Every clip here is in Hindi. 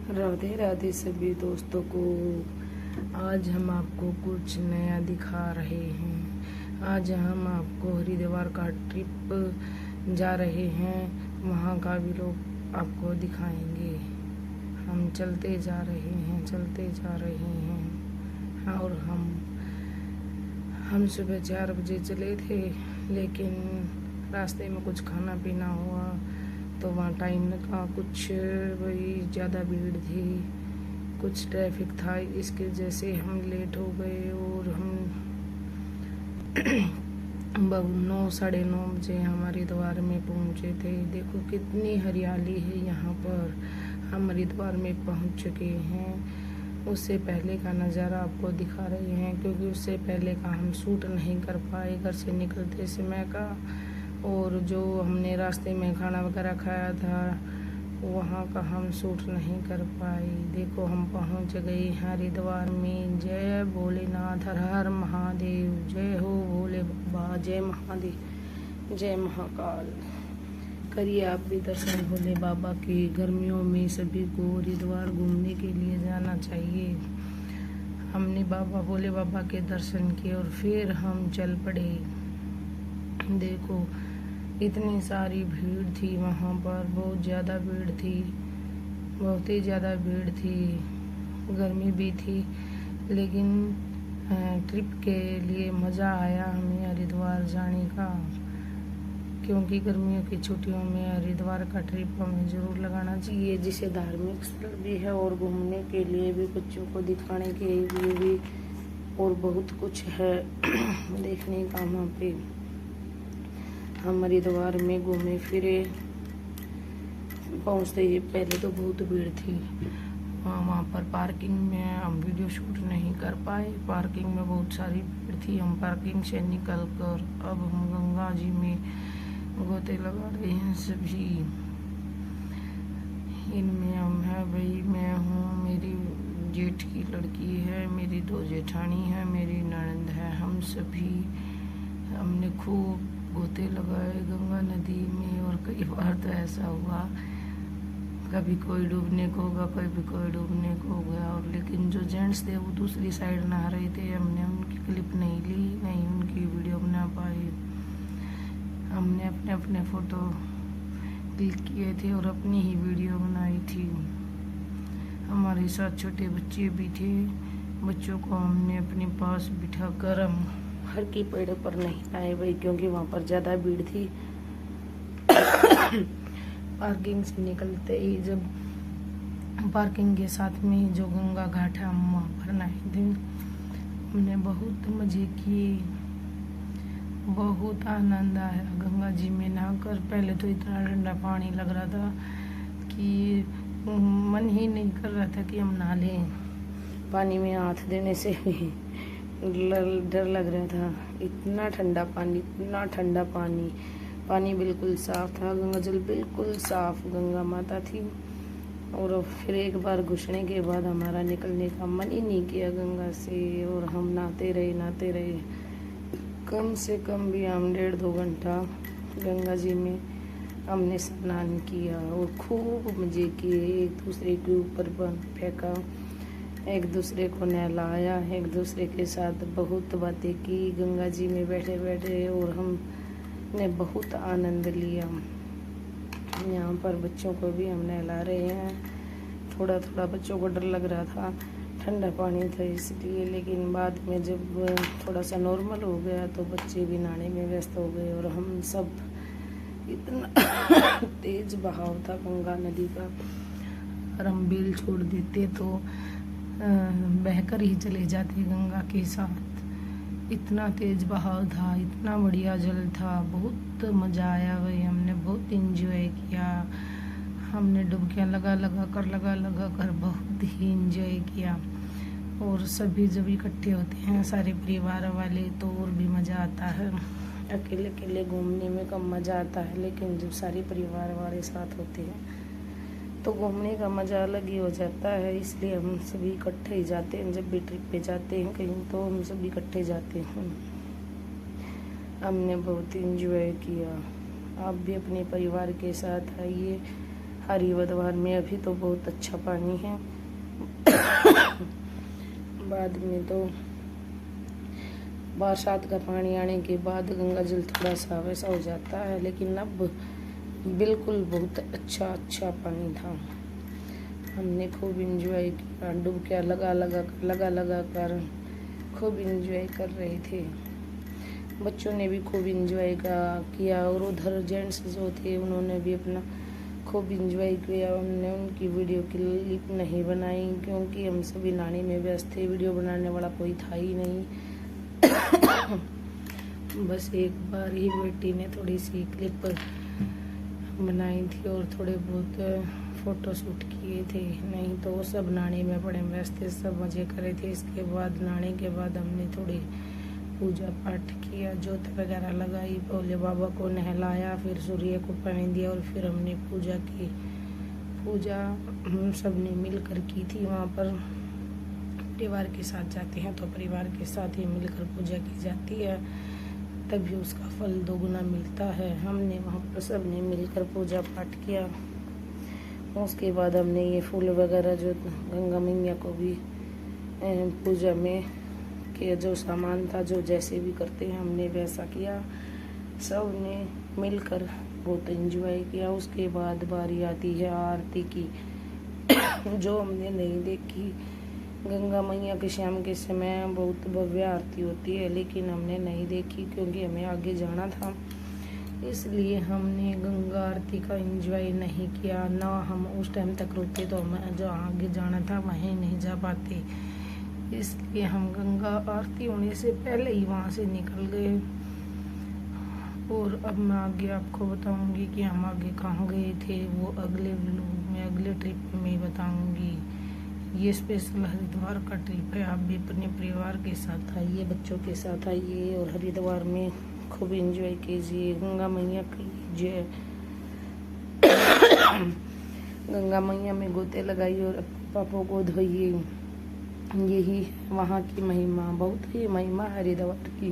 राधे राधे सभी दोस्तों को। आज हम आपको कुछ नया दिखा रहे हैं। आज हम आपको हरिद्वार का ट्रिप जा रहे हैं, वहाँ का भी लोग आपको दिखाएंगे। हम चलते जा रहे हैं और हम सुबह 4 बजे चले थे, लेकिन रास्ते में कुछ खाना पीना हुआ तो वहाँ टाइम लगा। कुछ वही ज़्यादा भीड़ थी, कुछ ट्रैफिक था, इसके वजह से हम लेट हो गए और हम 9 साढ़े 9 बजे हमारे हरिद्वार में पहुँचे थे। देखो कितनी हरियाली है यहाँ पर। हम हरिद्वार में पहुँच चुके हैं। उससे पहले का नज़ारा आपको दिखा रहे हैं, क्योंकि उससे पहले का हम शूट नहीं कर पाए घर से निकलते समय का। और जो हमने रास्ते में खाना वगैरह खाया था वहाँ का हम शूट नहीं कर पाए। देखो हम पहुँच गए हरिद्वार में। जय भोलेनाथ, हर हर महादेव, जय हो भोले बाबा, जय महादेव, जय महाकाल। करिए आप भी दर्शन भोले बाबा के। गर्मियों में सभी को हरिद्वार घूमने के लिए जाना चाहिए। हमने बाबा भोले बाबा के दर्शन किए और फिर हम चल पड़े। देखो इतनी सारी भीड़ थी वहाँ पर, बहुत ज़्यादा भीड़ थी, बहुत ही ज़्यादा भीड़ थी। गर्मी भी थी, लेकिन ट्रिप के लिए मज़ा आया हमें हरिद्वार जाने का, क्योंकि गर्मियों की छुट्टियों में हरिद्वार का ट्रिप हमें ज़रूर लगाना चाहिए, जिसे धार्मिक स्थल भी है और घूमने के लिए भी, बच्चों को दिखाने के लिए भी, और बहुत कुछ है देखने का वहाँ पे। हम हरिद्वार में घूमे फिरे। पहुँचते ही पहले तो बहुत भीड़ थी वहाँ पर। पार्किंग में हम वीडियो शूट नहीं कर पाए, पार्किंग में बहुत सारी भीड़ थी। हम पार्किंग से निकल कर अब हम गंगा जी में गोते लगा रहे हैं सभी। इनमें हम है भाई, मैं हूँ, मेरी जेठ की लड़की है, मेरी 2 जेठानी है, मेरी ननद है। हम सभी हमने खूब गोते लगाए गंगा नदी में। और कई बार तो ऐसा हुआ, कभी कोई डूबने को होगा, कभी कोई डूबने को हो गया। और लेकिन जो जेंट्स थे वो दूसरी साइड नहा रहे थे, हमने उनकी क्लिप नहीं ली, नहीं उनकी वीडियो बना पाए। हमने अपने अपने फ़ोटो क्लिक किए थे और अपनी ही वीडियो बनाई थी। हमारे साथ छोटे बच्चे भी थे। बच्चों को हमने अपने पास बिठाकर हम हर की पेड़ पर नहीं आए भाई, क्योंकि वहाँ पर ज़्यादा भीड़ थी। पार्किंग से निकलते ही, जब पार्किंग के साथ में जो गंगा घाट है, हम वहाँ पर नहाए थे। हमने बहुत मज़े किए, बहुत आनंद आया गंगा जी में नहाकर। पहले तो इतना ठंडा पानी लग रहा था कि मन ही नहीं कर रहा था कि हम नहा लें। पानी में हाथ देने से भी डर लग रहा था। इतना ठंडा पानी, इतना ठंडा पानी। पानी बिल्कुल साफ था, गंगा जल बिल्कुल साफ गंगा माता थी। और फिर एक बार घुसने के बाद हमारा निकलने का मन ही नहीं किया गंगा से, और हम नहाते रहे। कम से कम भी हम 1.5-2 घंटा गंगा जी में हमने स्नान किया और खूब मज़े किए। एक दूसरे के ऊपर फेंका, एक दूसरे को नहलाया, एक दूसरे के साथ बहुत बातें की गंगा जी में बैठे बैठे, और हमने बहुत आनंद लिया। यहाँ पर बच्चों को भी हम नहला रहे हैं। थोड़ा थोड़ा बच्चों को डर लग रहा था, ठंडा पानी था इसलिए, लेकिन बाद में जब थोड़ा सा नॉर्मल हो गया तो बच्चे भी नहाने में व्यस्त हो गए। और हम सब, इतना तेज बहाव था गंगा नदी का, और हम बेल छोड़ देते तो बहकर ही चले जाते गंगा के साथ। इतना तेज बहाव था, इतना बढ़िया जल था, बहुत मज़ा आया भाई। हमने बहुत एंजॉय किया। हमने डुबकियाँ लगा लगा कर बहुत ही एंजॉय किया। और सभी जब इकट्ठे होते हैं सारे परिवार वाले तो और भी मज़ा आता है। अकेले अकेले घूमने में कम मज़ा आता है, लेकिन जब सारे परिवार वाले साथ होते हैं तो घूमने का मज़ा अलग ही हो जाता है। इसलिए हम सभी इकट्ठे ही जाते हैं। जब भी ट्रिप पे जाते हैं कहीं तो हम सभी इकट्ठे जाते हैं। हमने बहुत इंजॉय किया। आप भी अपने परिवार के साथ आइए, हरिद्वार में अभी तो बहुत अच्छा पानी है। बाद में तो बरसात का पानी आने के बाद गंगा जल थोड़ा सा वैसा हो जाता है, लेकिन अब बिल्कुल बहुत अच्छा पानी था। हमने खूब इंजॉय किया, डुबकियाँ लगा कर खूब इंजॉय कर रहे थे। बच्चों ने भी खूब इंजॉय किया और उधर जेंट्स जो थे उन्होंने भी अपना खूब इंजॉय किया। हमने उनकी वीडियो क्लिप नहीं बनाई क्योंकि हम सभी नहाने में व्यस्त थे, वीडियो बनाने वाला कोई था ही नहीं। बस एक बार ही बेटी ने थोड़ी सी क्लिप बनाई थी और थोड़े बहुत फ़ोटो शूट किए थे, नहीं तो वो सब नहाने में बड़े व्यस्त थे, सब मज़े करे थे। इसके बाद नहाने के बाद हमने थोड़ी पूजा पाठ किया, जोत वगैरह लगाई, भोले बाबा को नहलाया, फिर सूर्य को पानी दिया और फिर हमने पूजा की। पूजा हम सब ने मिलकर की थी। वहाँ पर परिवार के साथ जाते हैं तो परिवार के साथ ही मिलकर पूजा की जाती है, तभी उसका फल दोगुना मिलता है। हमने वहाँ पर सब ने मिलकर पूजा पाठ किया। उसके बाद हमने ये फूल वगैरह जो गंगा मैया को भी पूजा में के जो सामान था, जो जैसे भी करते हैं हमने वैसा किया। सब ने मिलकर बहुत एंजॉय किया। उसके बाद बारी आती है आरती की, जो हमने नहीं देखी। गंगा मैया के शाम के समय बहुत भव्य आरती होती है, लेकिन हमने नहीं देखी क्योंकि हमें आगे जाना था, इसलिए हमने गंगा आरती का एंजॉय नहीं किया। ना हम उस टाइम तक रुके तो हमें जो आगे जाना था वहीं नहीं जा पाते, इसलिए हम गंगा आरती होने से पहले ही वहाँ से निकल गए। और अब मैं आगे आपको बताऊंगी कि हम आगे कहाँ गए थे, वो अगले व्लॉग में अगले ट्रिप में बताऊंगी। ये स्पेशल हरिद्वार का ट्रिप है, आप भी अपने परिवार के साथ आइए, बच्चों के साथ आइए और हरिद्वार में खूब एंजॉय कीजिए। गंगा मैया कीजिए, गंगा मैया में गोते लगाइए और पापों को धोइए। यही वहाँ की महिमा, बहुत ही महिमा हरिद्वार की।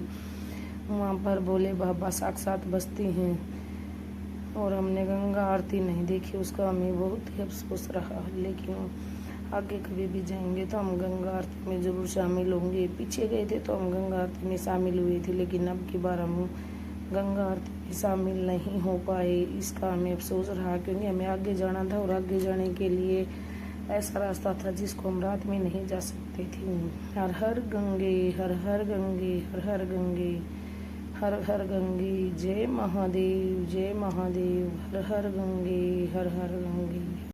वहाँ पर भोले बाबा साक्षात बसते हैं और हमने गंगा आरती नहीं देखी, उसका हमें बहुत ही अफसोस रहा। लेकिन आगे कभी भी जाएंगे तो हम गंगा आरती में ज़रूर शामिल होंगे। पीछे गए थे तो हम गंगा आरती में शामिल हुए थे, लेकिन अब की बार हम गंगा आरती में शामिल नहीं हो पाए। इसका हमें अफसोस रहा क्योंकि हमें आगे जाना था और आगे जाने के लिए ऐसा रास्ता था जिसको हम रात में नहीं जा सकते थे। हर हर गंगे, हर हर गंगे, हर हर गंगे, हर हर गंगे, जय महादेव, जय महादेव, हर हर गंगे, हर हर गंगे।